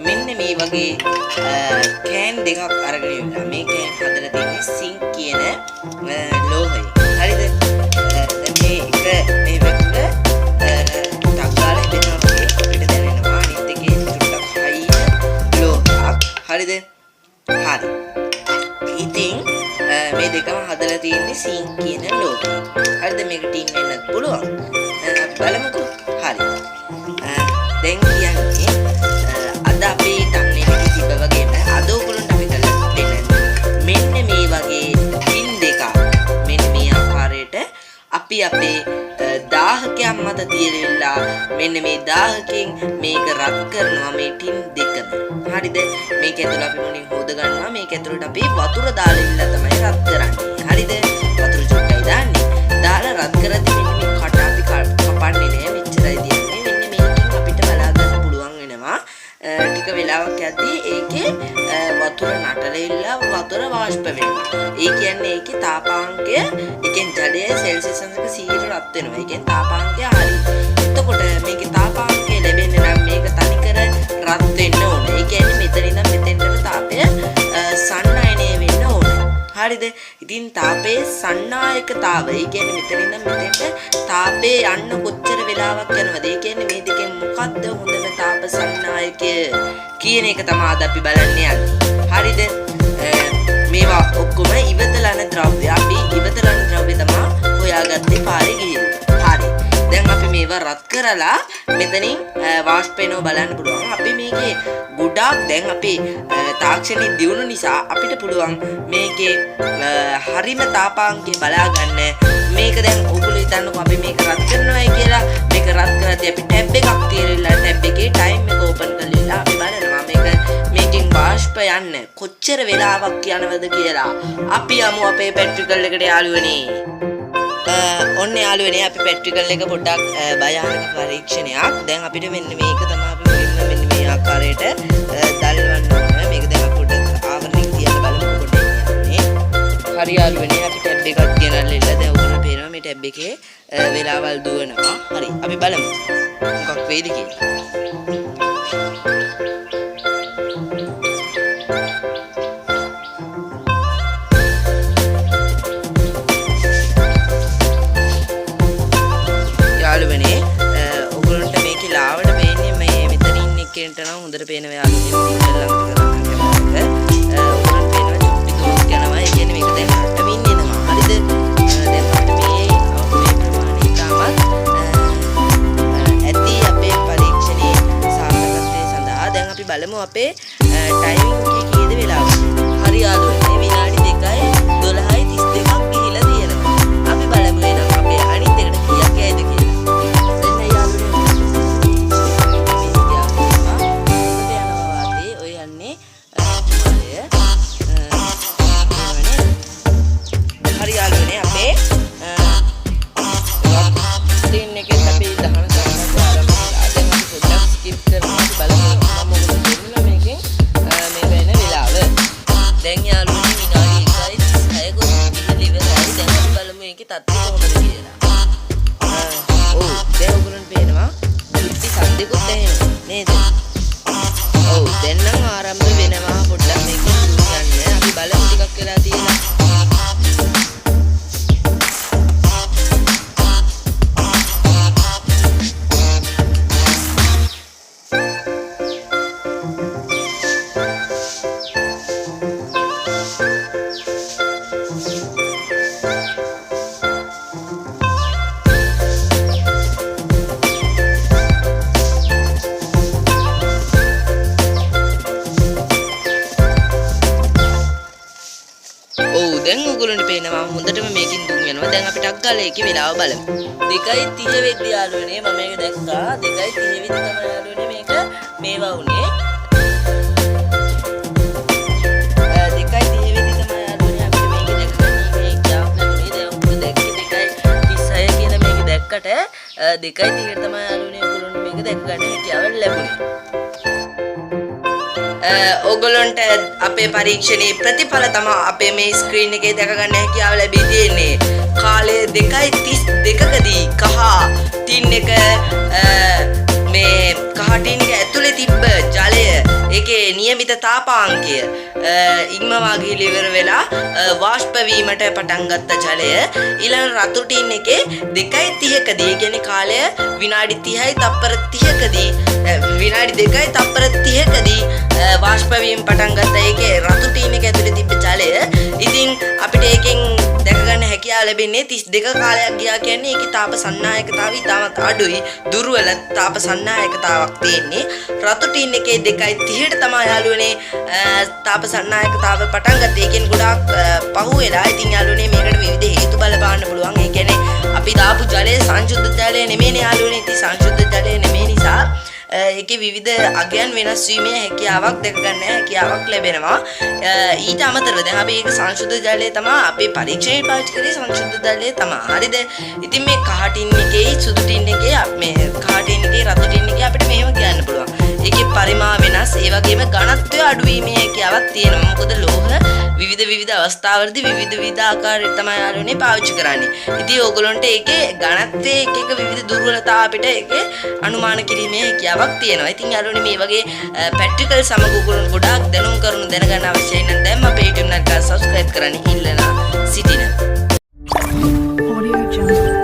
මෙන්න මේ වගේ කෑන් දෙකක් අරගෙන ඉන්නවා. මේ කෑන් හදලා තියෙන්නේ සිංක් කියන ලෝහයෙන්. හරිද? දැන් මේ එක මේ වැකුල ටක් ගාලා දෙනවා වගේ අපිට දැනෙනවා. අනිත් එකේ ටිකක් හයි ලෝහයක්. හරිද? හරි. ඉතින් මේ දෙකම හදලා තියෙන්නේ සිංක් කියන ලෝහයෙන්. හරිද? මේක ටින් වෙන්නත් පුළුවන්. බලමුකෝ. හරි. දැන් කියන්නේ අද අපි තන්නේ පිටි තිබ්බ වගේම අද ඔයගොල්ලන්ට අපි කරලා දෙන්නේ මෙන්න මේ වගේ ටින් දෙක මෙන්න මේ ආකාරයට අපි අපේ දාහකයන් මත තියලා මෙන්න මේ දාහකෙන් මේක රත් කරනවා මේ ටින් දෙකම. හරිද? මේක ඇතුළ අපි මොනින් හොද ගන්නවා. මේක ඇතුළට අපි වතුර දාලා ඉල්ල තමයි රත් කරන්නේ. හරිද? වතුර චුට්ටයි දාන්නේ. දාලා රත් කරද්දී මෙන්න මේ කට අපි කපන්නේ නෑ. මෙච්චරයි තියන්නේ. මෙන්න මේකෙන් අපිට බලා ගන්න පුළුවන් වෙනවා. ටික වෙලාවක් යද්දී ඒකේ වතුර නටලෙilla වතුර වාෂ්ප වෙනවා. ඒ කියන්නේ ඒකේ තාපාංකය එකෙන් ජලය සෙල්සියස් අංශක 100 රත් වෙනවා. ඒකෙන් තාපාංකය හරි. එතකොට මේකේ තාපාංකය ලැබෙන්න නම් මේක තනිකර රත් වෙන්න ඕනේ. ඒ කියන්නේ මෙතන ඉඳන් මෙතෙන්ට තාපය සන්නායනය වෙන්න ඕනේ. හරිද? ඉතින් තාපයේ සන්නායකතාවය ඒ කියන්නේ මෙතන ඉඳන් මෙතෙන්ට තාපේ යන්න කොච්චර වෙලාවක් යනවද? ඒ කියන්නේ මේ දෙකෙන් මොකද්ද හොඳම තාප සන්නායකය කියන එක තමයි අද අපි බලන්න යන්නේ. හරිද? මේවා ඔක්කොම ඉවතලන ද්‍රව්‍ය. අපි ඉවතලන ද්‍රව්‍ය තමයි හොයාගත්තේ පාරේ ගිහින්. හරි. දැන් අපි මේවා රත් කරලා මෙතනින් වාෂ්ප වෙනව බලන්න පුළුවන්. අපි මේකේ ගොඩාක් දැන් අපි තාක්ෂණي දියුණු නිසා අපිට පුළුවන් මේකේ හරිම තාපාංකය බලා ගන්න. මේක දැන් ඔයගොල්ලෝ හිතන්නකෝ අපි මේක රත් කරනවායි කියලා. මේක රත් කරද්දී අපි ටැබ් එකක් තියලා ටැබ් එකේ ටයිම් එක ඕපන් කරලා අපි බලනවා මේකෙන් වාෂ්ප යන්න කොච්චර වෙලාවක් යනවද කියලා. අපි යමු අපේ පැට්‍රිකල් එකට යාළුවනේ. ඔන්න යාළුවනේ අපි පැට්‍රිකල් එක පොඩ්ඩක් භයානක පරීක්ෂණයක්. දැන් අපිට මෙන්න මේක තමයි අපි මුලින්ම මෙන්න මේ ආකාරයට දල්වන්න ඕනේ. මේක දැන් අපි පොඩ්ඩක් ආවරණයක් තියලා බලමු පොඩ්ඩක් යන්නේ. හරි යාළුවනේ අපි ටැබ් එකක් ගෙනල්ලා ඉල්ල දැන් ඔයගොල්ලෝ පේනවා මේ ටැබ් එකේ වෙලාවල් දුවනවා. හරි අපි බලමු මොකක් වෙයිද කියලා. යාළුවනේ ඔයගොල්ලන්ට මේකේ ලාවට පේන්නේ මේ මෙතන ඉන්න එකෙන්ට නම් හොඳට පේනවා යාළුවනේ. ළඟට කරන්නේ ඔයගොල්ලන්ට පේනවා චුට්ටි දුරක් යනවා. ඒ කියන්නේ මේක දැන් හටමින් එනවා. හරිද? දැන් අපිට මේ ප්‍රමාණය තාමත් ඇති අපේ පරීක්ෂණයේ සාර්ථකත්වය සඳහා. දැන් අපි බලමු අපේ ටයිමින් එකේ කීයද වෙලාව. හරි යාළුවනේ විනාඩි 2යි 12යි 32ක් ගිහිලා තියෙනවා. අපි බලමු එහෙනම් අපේ අනිත් එකට කීයක් යයිද කියලා. දැන් ඔයගොල්ලන්ට පේනවා හොඳටම මේකින් දුම් වෙනවා. දැන් අපි ටක් ගාලා ඒකේ වෙලාව බලමු. 2:30 වෙද්දී යාළුවනේ මම මේක දැක්කා. 2:30 වෙද්දී තමයි යාළුවනේ මේක මේවා උනේ. 2:30 වෙද්දී තමයි යාළුවනේ අපිට මේක දැක්කන්නේ. මේක යාළුවනේ දැන් ඔයගොල්ලෝ දැක්කේ 2:36 කියලා මේක දැක්කට 2:30 තමයි යාළුවනේ ඔයගොල්ලන්ට මේක දැක්ක ගන්න හැකියාව ලැබුණේ. ඔයගොල්ලන්ට අපේ පරීක්ෂණයේ ප්‍රතිඵල තමයි අපේ මේ ස්ක්‍රීන් එකේ දැක ගන්න හැකියාව ලැබී තියෙන්නේ. කාලය 2:32කදී කහ ටින් එක මේ කහ ටින් එක ඇතුලේ තිබ්බ ජලය ඒකේ નિયમિત තාපාංකය ඉක්මවා ගිහිලි ඉවර වෙලා වාෂ්ප වීමට පටන් ගත්ත ජලය ඊළඟ රතු ටින් එකේ 2:30කදී ඒ කියන්නේ කාලය විනාඩි 30යි තප්පර 30කදී විනාඩි 2යි තප්පර 30කදී වාෂ්ප වීම පටන් ගත්ත ඒකේ රතු ටින් එක ඇතුලේ තිබ්බ ජලය ඉතින් අපිට ඒකෙන් දැක ගන්න හැකියාව ලැබෙන්නේ 32 කාලයක් ගියා කියන්නේ ඒකේ තාප සන්නායකතාවය ඉතාමත් අඩුයි දුර්වල තාප සන්නායකතාවක් තියෙන්නේ රතු ටින් එකේ 2:30ට තමයි යාළුවනේ තාප සන්නායකතාව පටන් ගත්තේ. ඒ කියන්නේ ගොඩාක් පහු වෙලා. ඉතින් යාළුවනේ මේකට විවිධ හේතු බලපාන්න පුළුවන්. ඒ කියන්නේ අපි දාපු ජලය සංශුද්ධ ජලය නෙමෙයිනේ යාළුවනේ. ඉතින් සංශුද්ධ ජලය නෙමෙයි නිසා ඒකේ විවිධ අගයන් වෙනස් වීමේ හැකියාවක් දැක ගන්න හැකියාවක් ලැබෙනවා. ඊට අමතරව දැන් අපි ඒක සංශුද්ධ ජලය තමයි අපේ පරීක්ෂණයේ පාවිච්චි කරේ සංශුද්ධ ජලය තමයි. හරිද? ඉතින් මේ කහ ටින් එකේ සුදු ටින් එකේ මේ කහ ටින් එකේ රතු ටින් එකේ අපිට මෙහෙම කියන්න පුළුවන්. ඒකේ පරිමා වෙනස් ඒ වගේම ඝනත්වය අඩු වීමේ හැකියාවක් තියෙනවා. මොකද ලෝහ විවිධ අවස්ථාවලදී විවිධ ආකාරයට තමයි යාළුවනේ පාවිච්චි කරන්නේ. ඉතින් ඕගොල්ලන්ට ඒකේ ඝනත්වයේ එක විවිධ දුර්වලතා අපිට ඒකේ අනුමාන කිරීමේ හැකියාවක් තියෙනවා. ඉතින් යාළුවනේ මේ වගේ ප්‍රැක්ටිකල් සමග ඕගොල්ලන් ගොඩාක් දැනුම් කරුණු දැනගන්න අවශ්‍යයි නම් දැන් අපේ YouTube එක සබ්ස්ක්‍රයිබ් කරන්න ඉල්ලලා සිටිනවා. Audio Jungle.